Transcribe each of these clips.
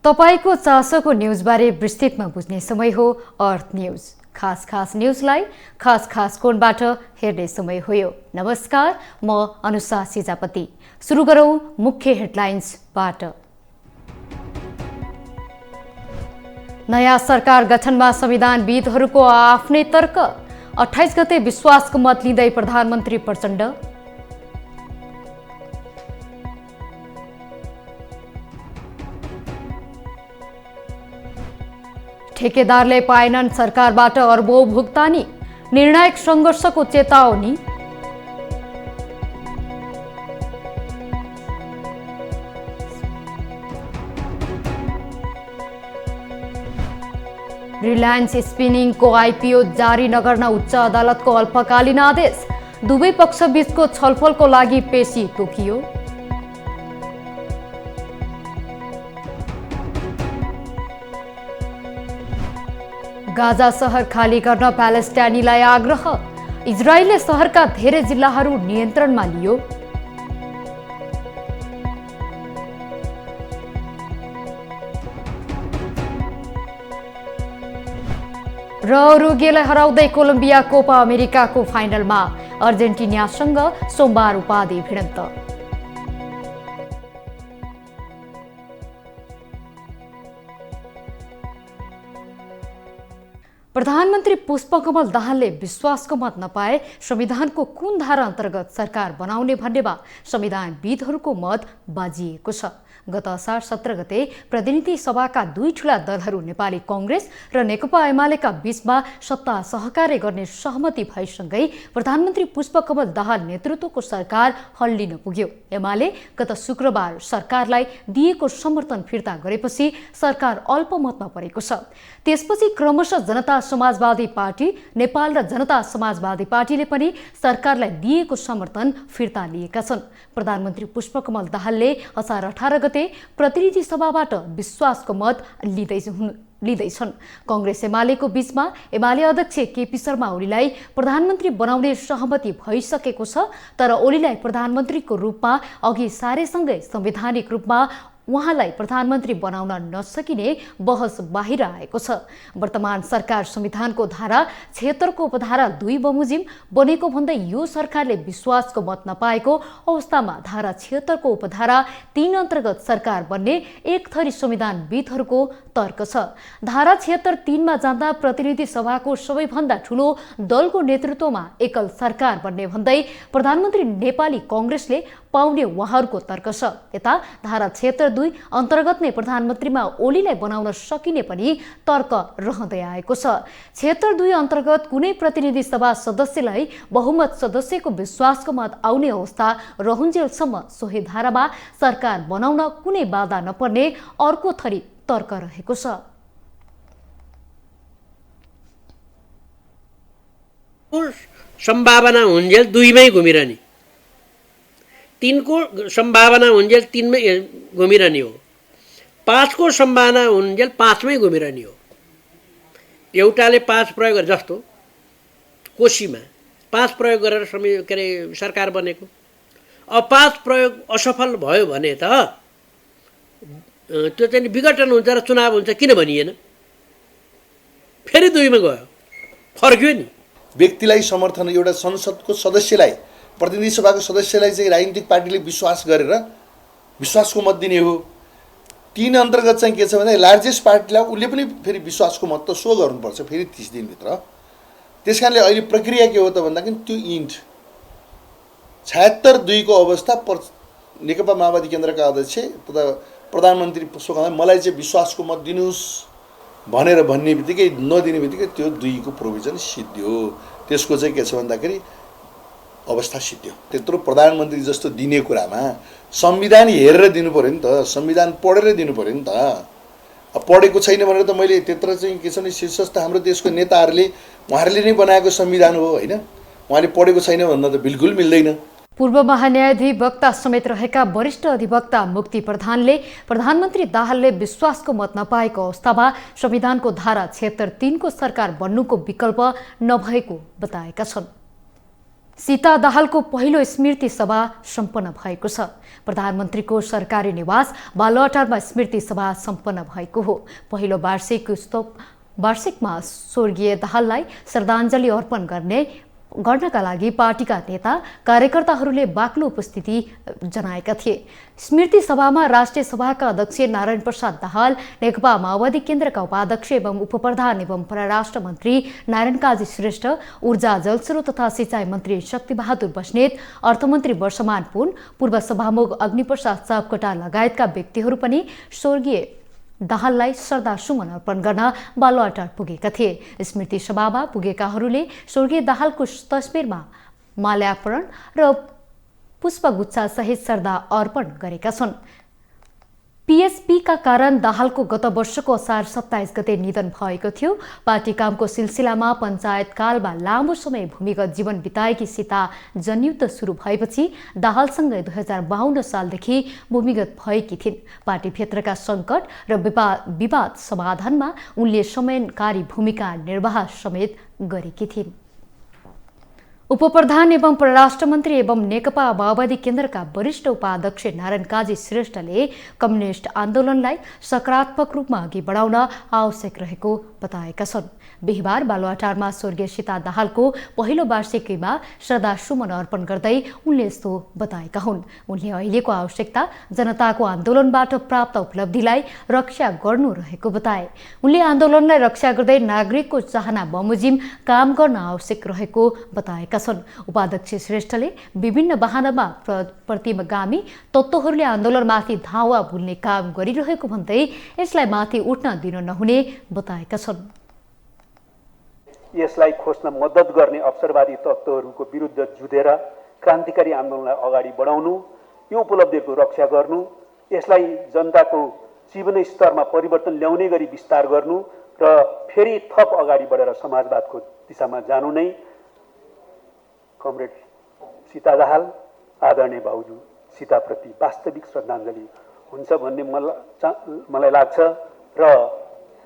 तपाईको चासोको न्यूजबारे विस्तृतमा बुझ्ने समय हो अर्थ न्यूज। खास न्यूजलाई खास कोणबाट हेर्ने समय हो यो। नमस्कार, म अनुषा सिजापति। सुरु गरौं मुख्य हेडलाइन्सबाट। नयाँ सरकार गठनमा संविधानविदहरूको आफ्नै तर्क। 28 गते विश्वासको मत लिँदै प्रधानमन्त्री प्रचण्ड। ठेकेदारले पाएनन् सरकारबाट अर्बौं भुक्तानी, निर्णायक संघर्षको चेतावनी। रिलायन्स स्पिनिङको आइपिओ जारी नगर्न उच्च अदालतको अल्पकालीन आदेश। दुवै पक्षबीचको छलफलको लागि पेशी तोकियो। गाजा शहर खाली गर्न प्यालेस्टाइनीलाई आग्रह। इजरायलले शहरका धेरै जिल्लाहरू नियन्त्रणमा लियो। र उरुग्वेलाई हराउँदै कोलम्बिया कोपा अमेरिकाको फाइनलमा। अर्जेन्टिनासँग सोमबार उपाधि भिडन्त। प्रधानमन्त्री पुष्पकमल दाहालले विश्वासको मत नपाए संविधानको कुन धारा अन्तर्गत सरकार बनाउने भन्नेमा संविधानविदहरूको मत बाजिएको छ। गत असार 17 गते प्रतिनिधि सभाका दुई ठूला दलहरू नेपाली कांग्रेस र नेकपा एमालेका बीचमा सत्ता सहकार्य गर्ने सहमति भएसँगै प्रधानमन्त्री पुष्पकमल दाहाल नेतृत्वको सरकार हल्लिन पुग्यो। एमाले गत शुक्रबार सरकारलाई दिएको समर्थन फिर्ता गरेपछि सरकार अल्पमतमा परेको छ। त्यसपछि क्रमशः जनता समाजवादी पार्टी, नेपाल र जनता समाजवादी पार्टीले पनि सरकारलाई दिएको समर्थन फिर्ता लिएका छन्। प्रधानमन्त्री पुष्पकमल दाहालले असार 18 गते प्रतिनिधि सभाबाट विश्वासको मत लिँदैछन्। कांग्रेस एमालेको बीचमा एमाले अध्यक्ष केपी शर्मा ओलीलाई प्रधानमन्त्री बनाउने सहमति भइसकेको छ, तर ओलीलाई प्रधानमन्त्रीको रूपमा अघि सारेसँगै संवैधानिक रूपमा उहाँलाई प्रधानमन्त्री बनाउन नसकिने बहस बाहिर आएको छ। वर्तमान सरकार संविधानको धारा 76 को उपधारा 2 बमोजिम बनेको भन्दै यो सरकारले विश्वासको मत नपाएको अवस्थामा धारा 76 को उपधारा 3 अन्तर्गत सरकार बन्ने एक थरी संविधानविदहरूको तर्क छ। धारा 76(3) मा जाँदा प्रतिनिधि सभाको सबैभन्दा ठूलो दलको नेतृत्वमा एकल सरकार बन्ने भन्दै प्रधानमन्त्री नेपाली कांग्रेसले पाउने उहाँहरूको तर्क छ। यता धारा 76(2) अन्तर्गत नै प्रधानमन्त्रीमा ओलीलाई बनाउन सकिने पनि तर्क रहँदै आएको छ। 76(2) अन्तर्गत कुनै प्रतिनिधि सभा सदस्यलाई बहुमत सदस्यको विश्वासको मत आउने अवस्था रहन्जेलसम्म सोही धारामा सरकार बनाउन कुनै बाधा नपर्ने अर्को थरी तर्क रहेको छ। सम्भावना हुन्जेल 2 मै घुमिरहने, 3 को सम्भावना हुन्जेल 3 मै घुमिरहने हो, 5 को सम्भावना हुन्जेल 5 मै घुमिरहने हो। एउटाले 5 प्रयोग गरे जस्तो कोशीमा 5 प्रयोग गरेर सरकार बनेको। अब 5 प्रयोग असफल भयो भने त त्यो चाहिँ विघटन हुन्छ र चुनाव हुन्छ, किन भनिएन? फेरि 2 मा गयो, फर्क्यो नि। व्यक्तिलाई समर्थन, एउटा संसदको सदस्यलाई, प्रतिनिधि सभाको सदस्यलाई चाहिँ राजनीतिक पार्टीले विश्वास गरेर विश्वासको मत दिने हो। 3 अन्तर्गत चाहिँ के छ भने लार्जेस्ट पार्टीलाई उसले पनि फेरि विश्वासको मत त सो गर्नुपर्छ फेरि 30 दिनभित्र। त्यसकारणले अहिले प्रक्रिया के हो त भन्दाखेरि त्यो इन्ट 76(2) को अवस्था नेकपा माओवादी केन्द्रका अध्यक्ष तथा प्रधानमन्त्री पुष्पकमल मलाई चाहिँ विश्वासको मत दिनुहोस् भनेर भन्ने बित्तिकै नदिने बित्तिकै त्यो 2 को प्रोभिजन सिद्धियो। त्यसको चाहिँ के छ भन्दाखेरि अवस्था सिद्धियो। त्यत्रो प्रधानमन्त्री जस्तो दिने कुरामा संविधान हेरेर दिनु पर्यो नि त, संविधान पढेर दिनु पर्यो नि त। अब पढेको छैन भनेर त मैले त्यत्र चाहिँ के छ भने शीर्षस्थ हाम्रो देशको नेताहरूले उहाँहरूले नै बनाएको संविधान हो होइन, उहाँले पढेको छैन भन्न त बिल्कुल मिल्दैन। पूर्व महान्यायाधिवक्ता समेत रहेका वरिष्ठ अधिवक्ता मुक्ति प्रधानले प्रधानमन्त्री दाहालले विश्वासको मत नपाएको अवस्थामा संविधानको धारा 76(3) को सरकार बन्नुको विकल्प नभएको बताएका छन्। सीता दाहालको पहिलो स्मृति सभा सम्पन्न भएको छ। प्रधानमन्त्रीको सरकारी निवास बालुवाटारमा स्मृति सभा सम्पन्न भएको हो। पहिलो वार्षिकमा स्वर्गीय दाहाललाई श्रद्धाञ्जली अर्पण गर्नका लागि पार्टीका नेता कार्यकर्ताहरूले बाक्लो उपस्थिति जनाएका थिए। स्मृति सभामा राष्ट्रिय सभाका अध्यक्ष नारायण प्रसाद दाहाल, नेकपा माओवादी केन्द्रका उपाध्यक्ष एवं उपप्रधान एवं परराष्ट्र मन्त्री नारायण काजी श्रेष्ठ, ऊर्जा जलस्रोत तथा सिंचाई मन्त्री शक्तिबहादुर बस्नेत, अर्थमन्त्री वर्षमान पुन, पूर्व सभामुख अग्निप्रसाद सापकोटा लगायतका व्यक्तिहरू पनि स्वर्गीय दाहाललाई श्रद्धासुमन अर्पण गर्न बालुवाटार पुगेका थिए। स्मृति सभामा पुगेकाहरूले स्वर्गीय दाहालको तस्बिरमा माल्यार्पण र पुष्पगुच्छासहित श्रद्धा अर्पण गरेका छन्। पीएचपीका कारण दाहालको गत वर्षको असार 27 गते निधन भएको थियो। पार्टी कामको सिलसिलामा पञ्चायत कालमा लामो समय भूमिगत जीवन बिताएकी सीता जनयुद्ध सुरु भएपछि दाहालसँगै 2052 सालदेखि भूमिगत भएकी थिइन्। पार्टी क्षेत्रका सङ्कट र विवाद समाधानमा उनले समन्वयकारी भूमिका निर्वाह समेत गरेकी थिइन्। उपप्रधान एवं परराष्ट्र मन्त्री एवं नेकपा माओवादी केन्द्रका वरिष्ठ उपाध्यक्ष नारायण काजी श्रेष्ठले कम्युनिस्ट आन्दोलनलाई सकारात्मक रूपमा अघि बढाउन आवश्यक रहेको बताएका छन्। बिहिबार बालुवाटारमा स्वर्गीय सीता दाहालको पहिलो वार्षिकीमा श्रद्धासुमन अर्पण गर्दै उनले यस्तो बताएका हुन्। उनले अहिलेको आवश्यकता जनताको आन्दोलनबाट प्राप्त उपलब्धिलाई रक्षा गर्नु रहेको बताए। उनले आन्दोलनलाई रक्षा गर्दै नागरिकको चाहना बमोजिम काम गर्न आवश्यक रहेको बताएका छन्। उपाध्यक्ष श्रेष्ठले विभिन्न बहानामा प्रतिगामी तत्त्वहरूले आन्दोलनमाथि धावा भुल्ने काम गरिरहेको भन्दै यसलाई माथि उठ्न दिन नहुने बताएका छन्। यसलाई खोज्न मद्दत गर्ने अवसरवादी तत्त्वहरूको विरुद्ध जुधेर क्रान्तिकारी आन्दोलनलाई अगाडि बढाउनु, यो उपलब्धिको रक्षा गर्नु, यसलाई जनताको जीवन स्तरमा परिवर्तन ल्याउने गरी विस्तार गर्नु र फेरि थप अगाडि बढेर समाजवादको दिशामा जानु नै कमरेड सीता दाहाल, आदरणीय भाउजू सीताप्रति वास्तविक श्रद्धाञ्जली हुन्छ भन्ने मलाई लाग्छ र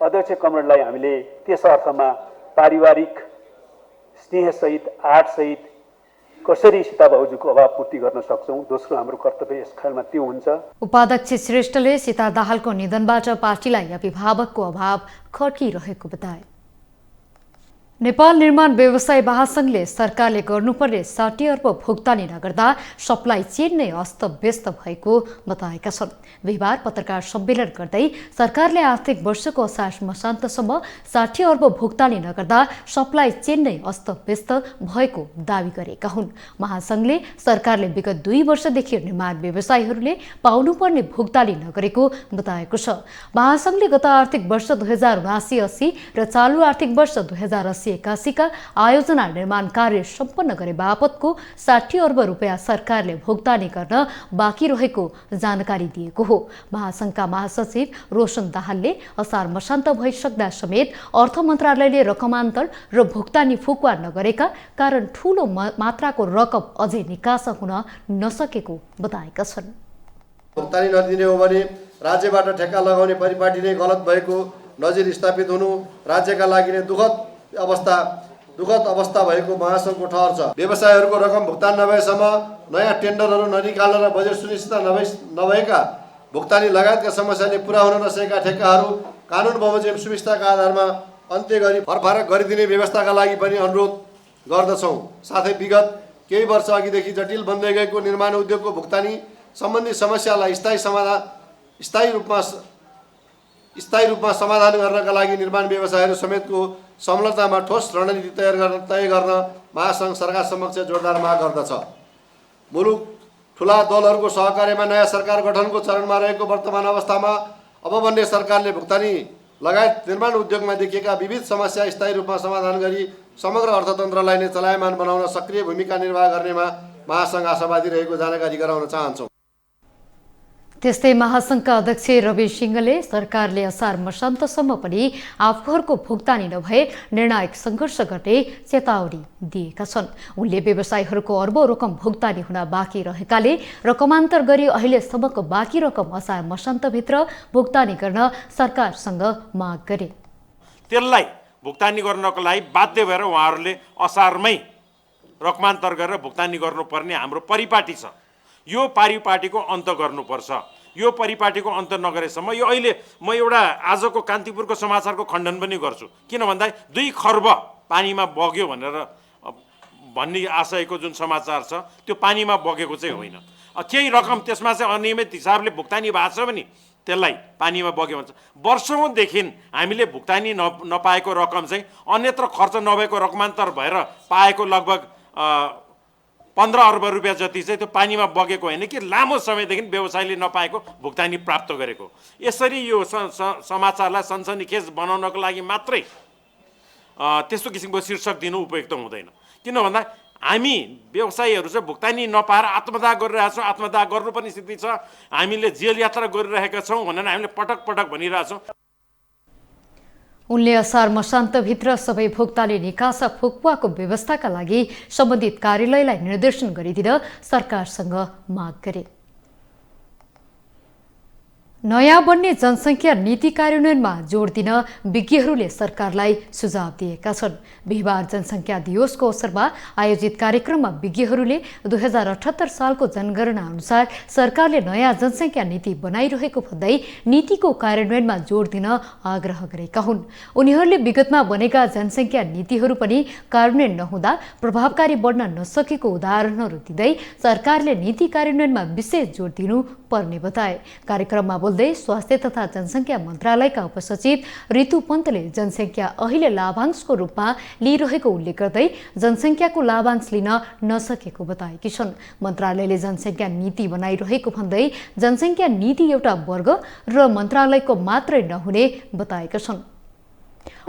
अध्यक्ष कमरेडलाई हामीले त्यस अर्थमा पारिवारिक स्नेहसहित आँटसहित कसरी सीता भाउजूको अभाव पूर्ति गर्न सक्छौँ, दोस्रो हाम्रो कर्तव्य यस खेलमा त्यो हुन्छ। उपाध्यक्ष श्रेष्ठले सीता दाहालको निधनबाट पार्टीलाई अभिभावकको अभाव खड्किरहेको बताए। नेपाल निर्माण व्यवसाय महासंघले सरकारले गर्नुपर्ने 60 अर्ब भुक्तानी नगर्दा सप्लाई चेन नै अस्तव्यस्त भएको बताएका छन्। बिहिबार पत्रकार सम्मेलन गर्दै सरकारले आर्थिक वर्षको असार मसान्तसम्म 60 अर्ब भुक्तानी नगर्दा सप्लाई चेन नै अस्तव्यस्त भएको दावी गरेका हुन्। महासंघले सरकारले विगत 2 वर्षदेखि निर्माण व्यवसायीहरूले पाउनुपर्ने भुक्तानी नगरेको बताएको छ। महासंघले गत आर्थिक वर्ष 2079-80 र चालु आर्थिक वर्ष 2080-81 का आयोजना निर्माण कार्य सम्पन्न गरे बापतको 60 अर्ब रुपियाँ सरकारले भुक्तानी गर्न बाँकी रहेको जानकारी दिएको हो। महासंघका महासचिव रोशन दाहालले असार मसान्त भइसक्दा समेत अर्थ मन्त्रालयले रकमान्तर र भुक्तानी फुकुवा नगरेका कारण ठूलो मात्राको रकम अझै निकास हुन नसकेको बताएका छन्। भुक्तानी नदिने हो भने राज्यबाट ठेक्का लगाउने परिपाटी नै गलत भएको नजिर स्थापित हुनु राज्यका लागि नै दुःखद अवस्था भएको महासंघको ठहर छ। व्यवसायहरूको रकम भुक्तान नभएसम्म नयाँ टेन्डरहरू ननिकाल्न र बजेट सुनिश्चित नभएका भुक्तानी लगायतका समस्याले पूरा हुन नसकेका ठेक्काहरू कानुन बमोजिम सुविस्ताका आधारमा अन्त्य गरी फरफारक गरिदिने व्यवस्थाका लागि पनि अनुरोध गर्दछौँ। साथै विगत केही वर्ष अघिदेखि जटिल बन्दै गएको निर्माण उद्योगको भुक्तानी सम्बन्धी समस्यालाई स्थायी रूपमा समाधान गर्नका लागि निर्माण व्यवसायहरू समेतको संलग्नतामा ठोस रणनीति तय गर्न महासंघ सरकार समक्ष जोरदार माग गर्दछ। मुलुक ठुला दलहरूको सहकार्यमा नयाँ सरकार गठनको चरणमा रहेको वर्तमान अवस्थामा अब बन्ने सरकारले भुक्तानी लगायत निर्माण उद्योगमा देखिएका विविध समस्या स्थायी रूपमा समाधान गरी समग्र अर्थतन्त्रलाई नै चलायमान बनाउन सक्रिय भूमिका निर्वाह गर्नेमा महासंघ आशावादी रहेको जानकारी गराउन चाहन्छौँ। त्यस्तै महासंघका अध्यक्ष रवि सिंहले सरकारले असार मसान्तसम्म पनि आफूहरूको भुक्तानी नभए निर्णायक सङ्घर्ष गर्ने चेतावनी दिएका छन्। उनले व्यवसायीहरूको अर्बौं रकम भुक्तानी हुन बाँकी रहेकाले रकमान्तर गरी अहिलेसम्मको बाँकी रकम असार मसान्तभित्र भुक्तानी गर्न सरकारसँग माग गरे। त्यसलाई भुक्तानी गर्नको लागि बाध्य भएर उहाँहरूले असारमै रकमान्तर गरेर भुक्तानी गर्नुपर्ने हाम्रो परिपाटी छ। यो परिपाटीको अन्त गर्नुपर्छ। यो परिपाटीको अन्त नगरेसम्म यो अहिले म एउटा आजको कान्तिपुरको समाचारको खण्डन पनि गर्छु। किन भन्दा 2 खर्ब पानीमा बग्यो भनेर भन्ने आशयको जुन समाचार छ त्यो पानीमा बगेको चाहिँ होइन। केही रकम त्यसमा चाहिँ अनियमित हिसाबले भुक्तानी भएको छ भने त्यसलाई पानीमा बग्यो भन्छ। वर्षौँदेखि हामीले भुक्तानी नपाएको रकम चाहिँ अन्यत्र खर्च नभएको रकमान्तर भएर पाएको लगभग 15 अर्ब रुपियाँ जति चाहिँ त्यो पानीमा बगेको होइन कि लामो समयदेखि व्यवसायले नपाएको भुक्तानी प्राप्त गरेको। यसरी यो समाचारलाई सनसनीखेज बनाउनको लागि मात्रै त्यस्तो किसिमको शीर्षक दिनु उपयुक्त हुँदैन। किन भन्दा हामी व्यवसायीहरू चाहिँ भुक्तानी नपाएर आत्मदाह गरिरहेका छौँ, आत्मदाह गर्नुपर्ने स्थिति छ, हामीले जेल यात्रा गरिरहेका छौँ भनेर हामीले पटक पटक भनिरहेछौँ। उनले असार मसान्तभित्र सबै भोक्ताले निकासा फुकुवाको व्यवस्थाका लागि सम्बन्धित कार्यालयलाई निर्देशन गरिदिन सरकारसँग माग गरे। नयाँ बन्ने जनसङ्ख्या नीति कार्यान्वयनमा जोड दिन विज्ञहरूले सरकारलाई सुझाव दिएका छन्। बिहिबार जनसङ्ख्या दिवसको अवसरमा आयोजित कार्यक्रममा विज्ञहरूले 2078 सालको जनगणना अनुसार सरकारले नयाँ जनसङ्ख्या नीति बनाइरहेको भन्दै नीतिको कार्यान्वयनमा जोड दिन आग्रह गरेका हुन्। उनीहरूले विगतमा बनेका जनसङ्ख्या नीतिहरू पनि कार्यान्वयन नहुँदा प्रभावकारी बन्न नसकेको उदाहरणहरू दिँदै सरकारले नीति कार्यान्वयनमा विशेष जोड दिनु पर्ने बताए। कार्यक्रममा बोल्दै स्वास्थ्य तथा जनसङ्ख्या मन्त्रालयका उपसचिव ऋतु पन्तले जनसङ्ख्या अहिले लाभांशको रूपमा लिइरहेको उल्लेख गर्दै जनसङ्ख्याको लाभांश लिन नसकेको बताएकी छन्। मन्त्रालयले जनसङ्ख्या नीति बनाइरहेको भन्दै जनसङ्ख्या नीति एउटा वर्ग र मन्त्रालयको मात्रै नहुने बताएका छन्।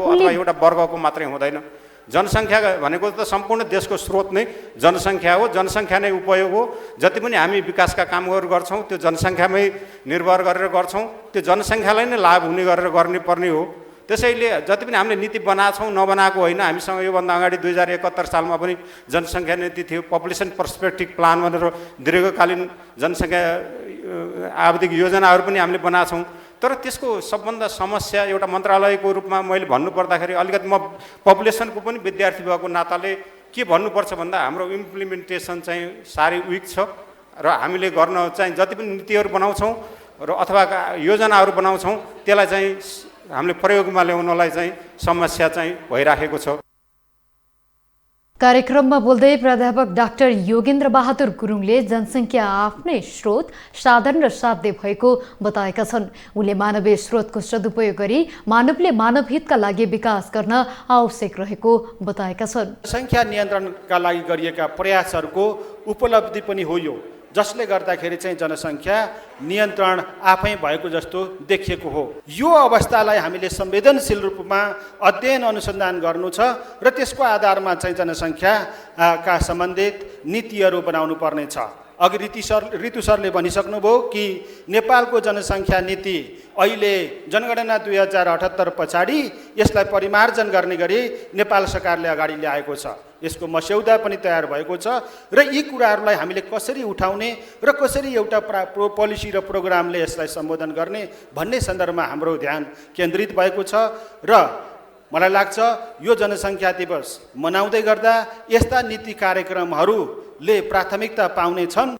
अथवा एउटा वर्गको मात्रै हुँदैन। जनसङ्ख्या भनेको त सम्पूर्ण देशको स्रोत नै जनसङ्ख्या हो, जनसङ्ख्या नै उपयोग हो। जति पनि हामी विकासका कामहरू गर्छौँ त्यो जनसङ्ख्यामै निर्भर गरेर गर्छौँ, त्यो जनसङ्ख्यालाई नै लाभ हुने गरेर गर्नुपर्ने हो। त्यसैले जति पनि हामीले नीति बनाएको छौँ नबनाएको होइन। हामीसँग योभन्दा अगाडि 2071 सालमा पनि जनसङ्ख्या नीति थियो, पपुलेसन पर्सपेक्टिभ प्लान भनेर दीर्घकालीन जनसङ्ख्या आवधिक योजनाहरू पनि हामीले बनाएको छौँ। तर त्यसको सबभन्दा समस्या एउटा मन्त्रालयको रूपमा मैले भन्नुपर्दाखेरि अलिकति म पपुलेसनको पनि विद्यार्थी भएको नाताले के भन्नुपर्छ भन्दा हाम्रो इम्प्लिमेन्टेसन चाहिँ साह्रै विक छ र हामीले गर्न चाहिँ जति पनि नीतिहरू बनाउँछौँ र अथवा योजनाहरू बनाउँछौँ त्यसलाई चाहिँ हामीले प्रयोगमा ल्याउनलाई चाहिँ समस्या चाहिँ भइराखेको छ। कार्यक्रममा बोल्दै प्राध्यापक डाक्टर योगेन्द्र बहादुर गुरुङले जनसङ्ख्या आफ्नै स्रोत, साधन र साध्य भएको बताएका छन्। उनले मानवीय स्रोतको सदुपयोग गरी मानवले मानव हितका लागि विकास गर्न आवश्यक रहेको बताएका छन्। संख्या नियन्त्रणका लागि गरिएका प्रयासहरूको उपलब्धि पनि हो यो, जसले गर्दाखेरि चाहिँ जनसङ्ख्या नियन्त्रण आफै भएको जस्तो देखिएको हो। यो अवस्थालाई हामीले संवेदनशील रूपमा अध्ययन अनुसन्धान गर्नु छ र त्यसको आधारमा चाहिँ जनसङ्ख्याका सम्बन्धित नीतिहरू बनाउनु पर्ने छ। अघि ऋतु सरले भनिसक्नुभयो कि नेपालको जनसङ्ख्या नीति अहिले जनगणना 2078 पछाडि यसलाई परिमार्जन गर्ने गरी नेपाल सरकारले अगाडि ल्याएको छ। यसको मस्यौदा पनि तयार भएको छ र यी कुराहरूलाई हामीले कसरी उठाउने र कसरी एउटा पोलिसी र प्रोग्रामले यसलाई सम्बोधन गर्ने भन्ने सन्दर्भमा हाम्रो ध्यान केन्द्रित भएको छ र मलाई लाग्छ यो जनसङ्ख्या दिवस मनाउँदै गर्दा यस्ता नीति कार्यक्रमहरूले प्राथमिकता पाउने छन्।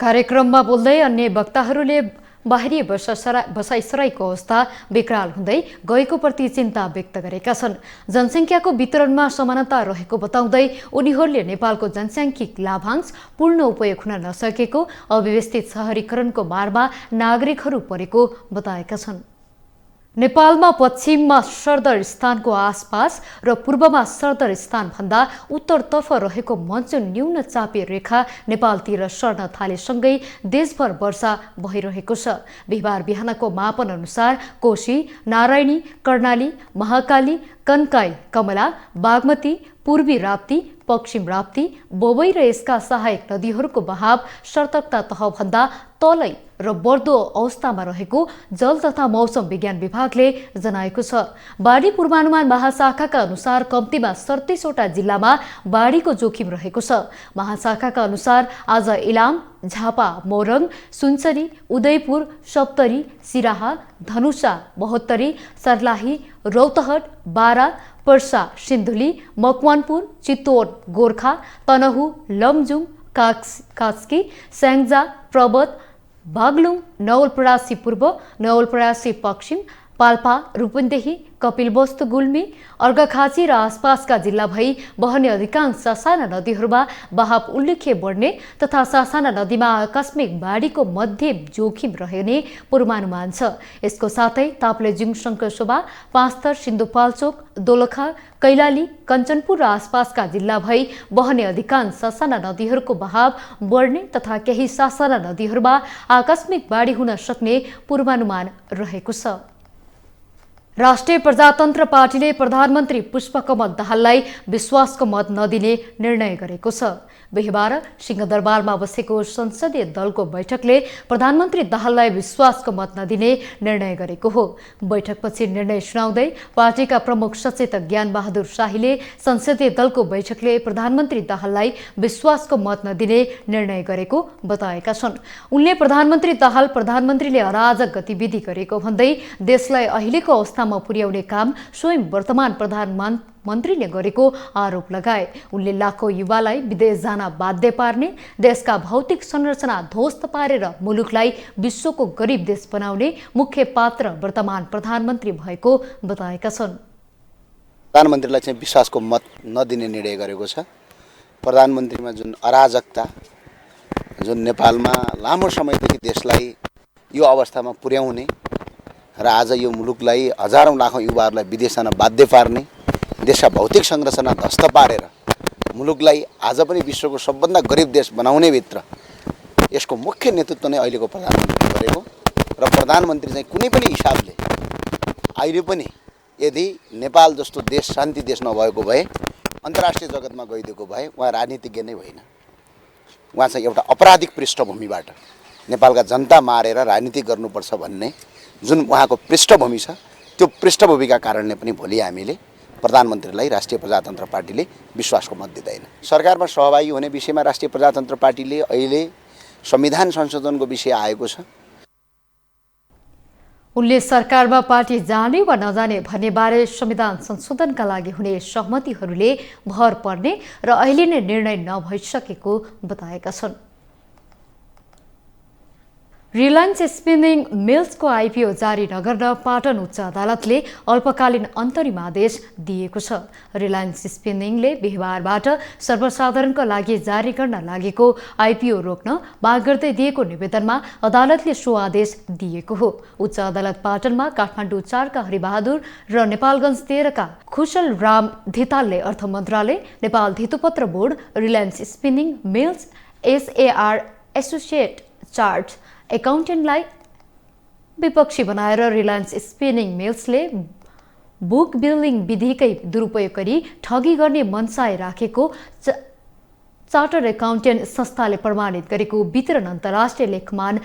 कार्यक्रममा बोल्दै अन्य वक्ताहरूले बाहिरी बसाइसराईको अवस्था विकराल हुँदै गएको प्रति चिन्ता व्यक्त गरेका छन्। जनसङ्ख्याको वितरणमा समानता रहेको बताउँदै उनीहरूले नेपालको जनसाङ्ख्यिक लाभांश पूर्ण उपयोग हुन नसकेको, अव्यवस्थित शहरीकरणको मारमा नागरिकहरू परेको बताएका छन्। नेपालमा पश्चिममा सरदर स्थानको आसपास र पूर्वमा सरदर स्थानभन्दा उत्तरतर्फ रहेको मनसुन न्यून चापे रेखा नेपालतिर सर्न थालेसँगै देशभर वर्षा भइरहेको छ। बिहिबार बिहानको मापन अनुसार कोशी, नारायणी, कर्णाली, महाकाली, कन्काई, कमला, बागमती, पूर्वी राप्ती, पश्चिम राप्ती, बोबई र यसका सहायक नदीहरूको बहाव सतर्कता तहभन्दा तलै र बढ्दो अवस्थामा रहेको जल तथा मौसम विज्ञान विभागले जनाएको छ। बाढी पूर्वानुमान महाशाखाका अनुसार कम्तीमा 37 वटा जिल्लामा बाढीको जोखिम रहेको छ। महाशाखाका अनुसार आज इलाम, झापा, मोरङ, सुनसरी, उदयपुर, सप्तरी, सिराहा, धनुषा, महोत्तरी, सर्लाही, रौतहट, बारा, पर्सा, सिन्धुली, मकवानपुर, चितवन, गोर्खा, तनहु, लमजुङ, कास्की, स्याङ्जा, पर्वत, बागलुङ, नवलपरासी पूर्व, नवलपरासी पश्चिम, पाल्पा, रूपन्देही, कपिलवस्तु, गुल्मी, अर्घाखाँची र आसपासका जिल्ला भई बहने अधिकांश ससाना नदीहरूमा बहाव उल्लेख्य बढ्ने तथा ससाना नदीमा आकस्मिक बाढीको मध्यम जोखिम रहने पूर्वानुमान छ। यसको साथै ताप्लेजुङ, शङ्करसोबा, पाँचथर, सिन्धुपाल्चोक, दोलखा, कैलाली, कञ्चनपुर र आसपासका जिल्ला भई बहने अधिकांश ससाना नदीहरूको बहाव बढ्ने तथा केही ससाना नदीहरूमा आकस्मिक बाढी हुन सक्ने पूर्वानुमान रहेको छ। राष्ट्रिय प्रजातन्त्र पार्टीले प्रधानमन्त्री पुष्पकमल दाहाललाई विश्वासको मत नदिने निर्णय गरेको छ। बिहीबार सिंहदरबारमा बसेको संसदीय दलको बैठकले प्रधानमन्त्री दाहाललाई विश्वासको मत नदिने निर्णय गरेको हो। बैठकपछि निर्णय सुनाउँदै पार्टीका प्रमुख सचेतक ज्ञानबहादुर शाहीले संसदीय दलको बैठकले प्रधानमन्त्री दाहाललाई विश्वासको मत नदिने निर्णय गरेको बताएका छन्। उनले प्रधानमन्त्री दाहाल प्रधानमन्त्रीले अराजक गतिविधि गरेको भन्दै देशलाई अहिलेको अवस्थामा पुर्याउने काम स्वयं वर्तमान प्रधानमन्त्रीले गरेको आरोप लगाए। उनले लाखौं युवालाई विदेश जान बाध्य पार्ने, देशका भौतिक संरचना ध्वस्त पारेर मुलुकलाई विश्वको गरिब देश बनाउने मुख्य पात्र वर्तमान प्रधानमन्त्री भएको बताएका छन्। प्रधानमन्त्रीलाई चाहिँ विश्वासको मत नदिने निर्णय गरेको छ। प्रधानमन्त्रीमा जुन अराजकता, जुन नेपालमा लामो समयदेखि देशलाई यो अवस्थामा पुर्याउने र आज यो मुलुकलाई हजारौं लाखौं युवाहरूलाई विदेश जान बाध्य पार्ने, देशका भौतिक संरचना ध्वस्त पारेर मुलुकलाई आज पनि विश्वको सबभन्दा गरिब देश बनाउने भित्र यसको मुख्य नेतृत्व नै अहिलेको प्रधानमन्त्रीले गरेको र प्रधानमन्त्री चाहिँ कुनै पनि हिसाबले अहिले पनि यदि नेपाल जस्तो देश शान्ति देश नभएको भए, अन्तर्राष्ट्रिय जगतमा गइदिएको भए उहाँ राजनीतिज्ञ नै होइन। उहाँ चाहिँ एउटा अपराधिक पृष्ठभूमिबाट नेपालका जनता मारेर राजनीति गर्नुपर्छ भन्ने जुन उहाँको पृष्ठभूमि छ, त्यो पृष्ठभूमिका कारणले पनि भोलि हामीले प्रधानमन्त्रीलाई राष्ट्रिय प्रजातन्त्र पार्टीले विश्वासको मत दिँदैन। सरकारमा सहभागी हुने विषयमा राष्ट्रिय प्रजातन्त्र पार्टीले अहिले संविधान संशोधनको विषय आएको छ। उनले सरकारमा पार्टी जाने वा नजाने भन्ने बारे संविधान संशोधनका लागि हुने सहमतिहरूले भर पर्ने र अहिले नै निर्णय नभइसकेको बताएका छन्। रिलायन्स स्पिनिङ मिल्सको आइपिओ जारी नगर्न पाटन उच्च अदालतले अल्पकालीन अन्तरिम आदेश दिएको छ। रिलायन्स स्पिनिङले बिहीबारबाट सर्वसाधारणका लागि जारी गर्न लागेको आइपिओ रोक्न माग गर्दै दिएको निवेदनमा अदालतले सो आदेश दिएको हो। उच्च अदालत पाटनमा काठमाडौँ 4 का हरिबहादुर र नेपालगञ्ज 13 का खुशल राम धितालले अर्थ मन्त्रालय, नेपाल धितोपत्र board, Reliance Spinning Mills, SAR associate chart एकाउन्टेन्टलाई विपक्षी बनाएर रिलायन्स स्पिनिङ मिल्सले बुक बिल्डिङ विधिकै दुरुपयोग गरी ठगी गर्ने मनसाय राखेको चार्टर एकाउन्टेन्ट संस्थाले प्रमाणित गरेको वितरण अन्तर्राष्ट्रिय लेखमान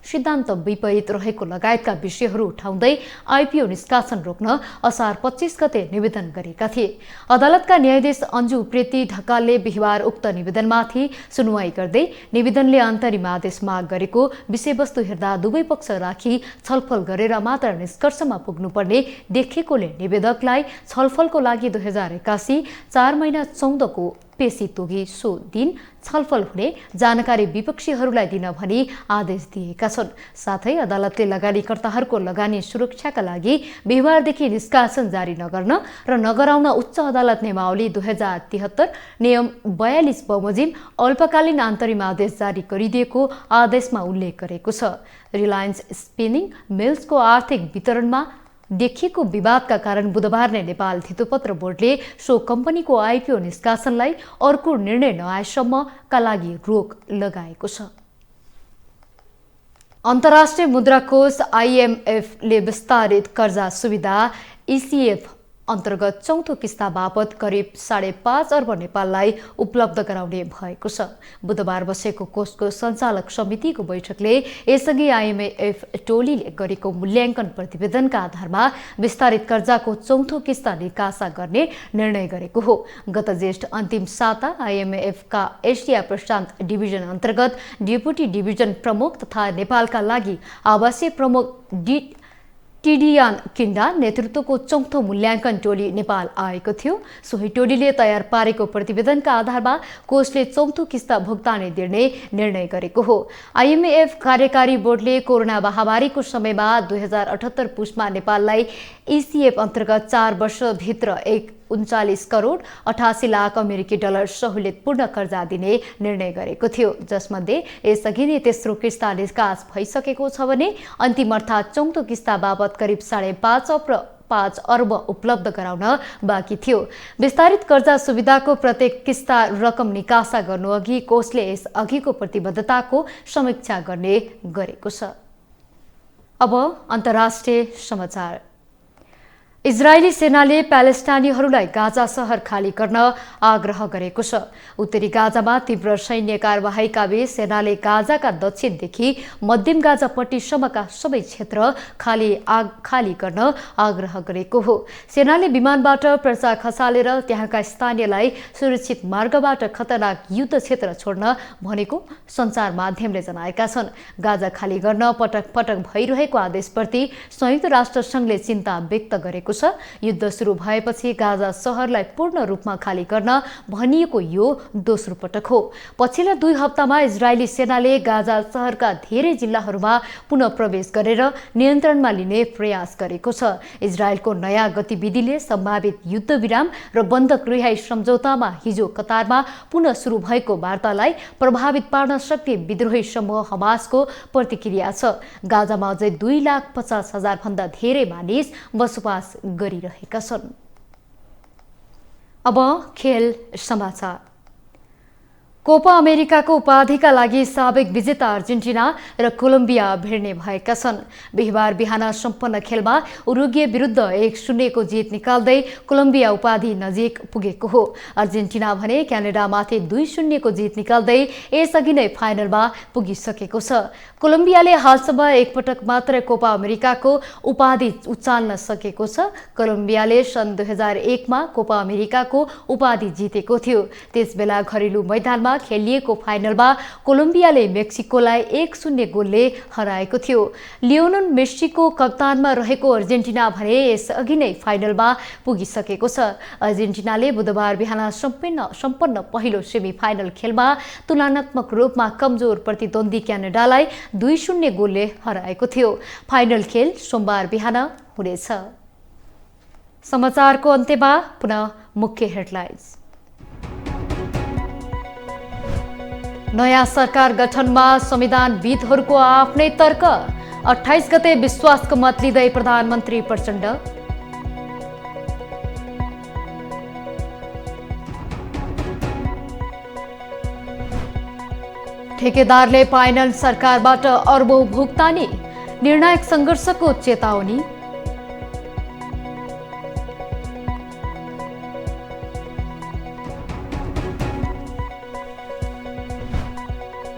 सिद्धान्त विपरीत रहेको लगायतका विषयहरू उठाउँदै आइपिओ निष्कासन रोक्न असार 25 गते निवेदन गरेका थिए। अदालतका न्यायाधीश अन्जु उप्रेती ढकालले बिहीबार उक्त निवेदनमाथि सुनवाई गर्दै निवेदनले अन्तरिम आदेश माग गरेको विषयवस्तु हेर्दा दुवै पक्ष राखी छलफल गरेर मात्र निष्कर्षमा पुग्नुपर्ने देखेकोले निवेदकलाई छलफलको लागि 2081 4 महिना 14 को पेशी तोगी सो दिन छलफल हुने जानकारी विपक्षीहरूलाई दिन भनी आदेश दिएका छन्। साथै अदालतले लगानीकर्ताहरूको लगानी सुरक्षाका लागि बिहीबारदेखि निष्कासन जारी नगर्न र नगराउन उच्च अदालत नियमावली 2073 नियम 42 बमोजिम अल्पकालीन अन्तरिम आदेश जारी गरिदिएको आदेशमा उल्लेख गरेको छ। रिलायन्स स्पिनिङ मिल्सको आर्थिक वितरणमा देखिएको विवादका कारण बुधबार नै नेपाल धितोपत्र बोर्डले सो कम्पनीको आइपिओ निष्कासनलाई अर्को निर्णय नआएसम्मका लागि रोक लगाएको छ। अन्तर्राष्ट्रिय मुद्रा कोष आइएमएफले विस्तारित कर्जा सुविधा इसिएफ अन्तर्गत चौथो किस्ता बापत करिब 5.5 अर्ब नेपाललाई उपलब्ध गराउने भएको छ। बुधबार बसेको कोषको सञ्चालक समितिको बैठकले यसअघि आइएमएफ टोलीले गरेको मूल्याङ्कन प्रतिवेदनका आधारमा विस्तारित कर्जाको चौथो किस्ता निकासा गर्ने निर्णय गरेको हो। गत ज्येष्ठ अन्तिम साता आइएमएफका एसिया प्रशान्त डिभिजन अन्तर्गत डेपुटी डिभिजन प्रमुख तथा नेपालका लागि आवासीय प्रमुख टिडियान किन्डा नेतृत्वको चौथो मूल्याङ्कन टोली नेपाल आएको थियो। सोही टोलीले तयार पारेको प्रतिवेदनका आधारमा कोषले चौथो किस्ता भुक्तानी दिने निर्णय गरेको हो। आइएमएफ कार्यकारी बोर्डले कोरोना महामारीको समयमा 2078 पुसमा नेपाललाई ECF अन्तर्गत 4 वर्षभित्र 39 करोड 88 लाख अमेरिकी डलर सहुलियतपूर्ण कर्जा दिने निर्णय गरेको थियो, जसमध्ये यसअघि नै तेस्रो किस्ता निकास भइसकेको छ भने अन्तिम अर्थात् चौथो किस्ता बाबत करिब 5.5 अर्ब उपलब्ध गराउन बाँकी थियो। विस्तारित कर्जा सुविधाको प्रत्येक किस्ता रकम निकासा गर्नुअघि कोषले यस अघिको प्रतिबद्धताको समीक्षा गर्ने गरेको छ। अब अन्तर्राष्ट्रिय समाचार। इजरायली सेनाले प्यालेस्टाइनीहरूलाई गाजा सहर खाली गर्न आग्रह गरेको छ। उत्तरी गाजामा तीव्र सैन्य कारबाहीका बीच सेनाले गाजाका दक्षिणदेखि मध्यम गाजापट्टिसम्मका सबै क्षेत्र खाली गर्न आग्रह गरेको हो। सेनाले विमानबाट पर्चा खसालेर त्यहाँका स्थानीयलाई सुरक्षित मार्गबाट खतरनाक युद्ध क्षेत्र छोड्न भनेको सञ्चार माध्यमले जनाएका छन्। गाजा खाली गर्न पटक पटक भइरहेको आदेशप्रति संयुक्त राष्ट्रसङ्घले चिन्ता व्यक्त गरेको छ। युद्ध सुरु भएपछि गाजा सहरलाई पूर्ण रूपमा खाली गर्न भनिएको यो दोस्रो पटक हो। पछिल्ला 2 हप्तामा इजरायली सेनाले गाजा सहरका धेरै जिल्लाहरूमा पुनः प्रवेश गरेर नियन्त्रणमा लिने प्रयास गरेको छ। इजरायलको नयाँ गतिविधिले सम्भावित युद्धविराम र बन्धक रिहाई सम्झौतामा हिजो कतारमा पुनः सुरु भएको वार्तालाई प्रभावित पार्न सक्ने विद्रोही समूह हमासको प्रतिक्रिया छ। गाजामा अझै 2,50,000 भन्दा धेरै मानिस बसोबास गरिरहेका छन्। अब खेल समाचार। कोपा अमेरिकाको उपाधिका लागि साबिक विजेता अर्जेन्टिना र कोलम्बिया भिड्ने भएका छन्। बिहिबार बिहान सम्पन्न खेलमा उरुग्वे विरुद्ध 1-0 को जित निकाल्दै कोलम्बिया उपाधि नजिक पुगेको हो। अर्जेन्टिना भने क्यानाडामाथि 2-0 को जित निकाल्दै यसअघि नै फाइनलमा पुगिसकेको छ। कोलम्बियाले हालसम्म एकपटक मात्र कोपा अमेरिकाको उपाधि उचाल्न सकेको छ। कोलम्बियाले सन् 2001 मा कोपा अमेरिकाको उपाधि जितेको थियो। त्यसबेला घरेलु मैदानमा खेलिएको फाइनलमा कोलम्बियाले मेक्सिकोलाई 1-0 गोलले हराएको थियो। लियोनल मेस्सीको कप्तानमा रहेको अर्जेन्टिना भने यसअघि नै फाइनलमा पुगिसकेको छ। अर्जेन्टिनाले बुधबार बिहान सम्पन्न पहिलो सेमिफाइनल खेलमा तुलनात्मक रूपमा कमजोर प्रतिद्वन्दी क्यानाडालाई 2-0 गोलले हराएको थियो। फाइनल खेल सोमबार बिहान हुनेछ। समाचारको अन्त्यमा पुनः मुख्य हेडलाइन्स। नयाँ सरकार गठनमा संविधानविदहरूको आफ्नै तर्क। 28 गते विश्वासको मत लिँदै प्रधानमन्त्री प्रचण्ड। ठेकेदारले पाएनन् सरकारबाट अर्बौं भुक्तानी, निर्णायक सङ्घर्षको चेतावनी।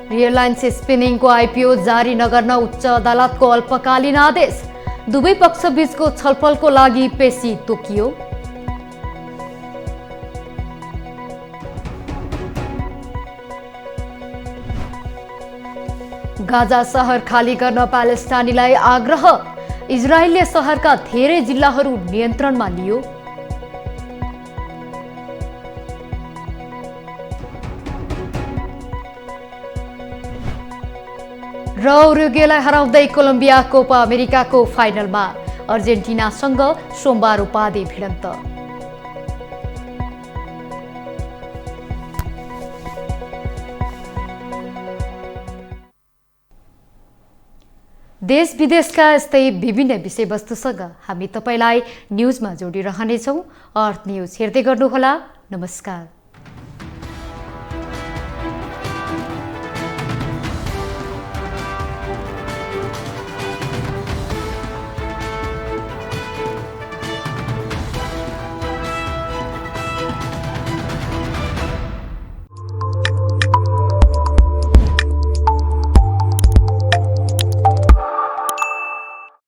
रिलायन्स स्पिनिङको आइपिओ जारी नगर्न उच्च अदालतको अल्पकालीन आदेश। दुवै पक्षबीचको छलफलको लागि पेशी तोकियो। गाजा सहर खाली गर्न प्यालेस्टाइनीलाई आग्रह। इजरायलले सहरका धेरै जिल्लाहरू नियन्त्रणमा लियो। र उरुग्वेलाई हराउँदै कोलम्बिया कोपा अमेरिकाको फाइनलमा। अर्जेन्टिनासँग सोमबार उपाधि भिडन्त। देश विदेशका यस्तै विभिन्न विषयवस्तुसँग हामी तपाईलाई न्युजमा जोडिरहनेछौँ। अर्थ न्युज हेर्दै गर्नुहोला। नमस्कार।